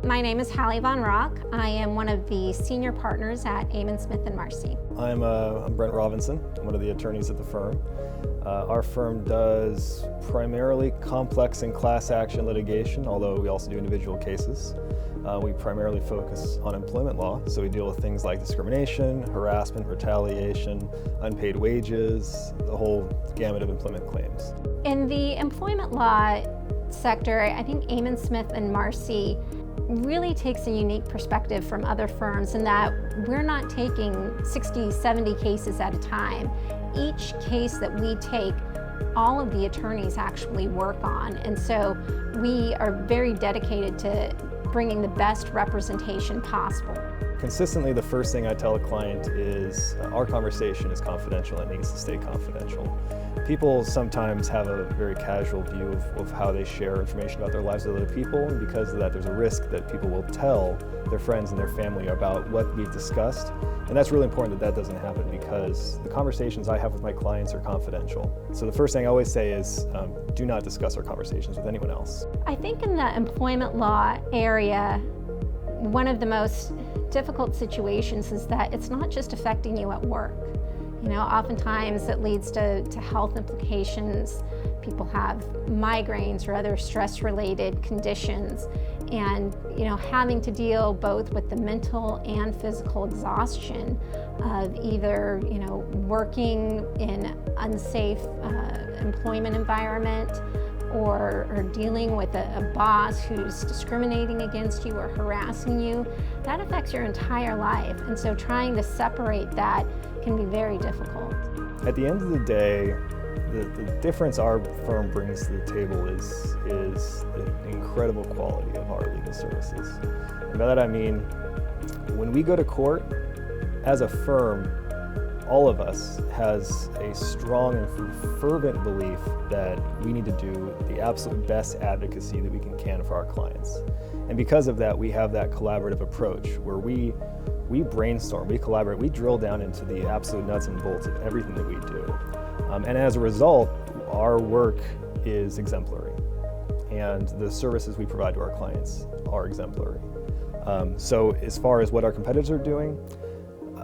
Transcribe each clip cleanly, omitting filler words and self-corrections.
My name is Hallie Von Rock. I am one of the senior partners at Aiman-Smith Marcy. I'm Brent Robinson, one of the attorneys at the firm. Our firm does primarily complex and class action litigation, although we also do individual cases. We primarily focus on employment law, so we deal with things like discrimination, harassment, retaliation, unpaid wages, the whole gamut of employment claims. In the employment law sector, I think Aiman-Smith Marcy really takes a unique perspective from other firms in that we're not taking 60, 70 cases at a time. Each case that we take, all of the attorneys actually work on, and so we are very dedicated to bringing the best representation possible. Consistently, the first thing I tell a client is our conversation is confidential. It needs to stay confidential. People sometimes have a very casual view of how they share information about their lives with other people, and because of that, there's a risk that people will tell their friends and their family about what we've discussed. And that's really important that doesn't happen, because the conversations I have with my clients are confidential. So the first thing I always say is do not discuss our conversations with anyone else. I think in the employment law area, one of the most difficult situations is that it's not just affecting you at work. You know, oftentimes it leads to health implications. People have migraines or other stress-related conditions, and having to deal both with the mental and physical exhaustion of either working in unsafe employment environment, or dealing with a boss who's discriminating against you or harassing you, that affects your entire life. And so trying to separate that can be very difficult. At the end of the day, the difference our firm brings to the table is the incredible quality of our legal services. And by that I mean, when we go to court, as a firm, all of us has a strong and fervent belief that we need to do the absolute best advocacy that we can for our clients. And because of that, we have that collaborative approach where we brainstorm, we collaborate, we drill down into the absolute nuts and bolts of everything that we do. And as a result, our work is exemplary, and the services we provide to our clients are exemplary. So as far as what our competitors are doing,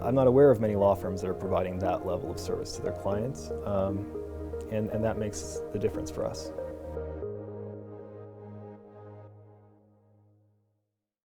I'm not aware of many law firms that are providing that level of service to their clients, and that makes the difference for us.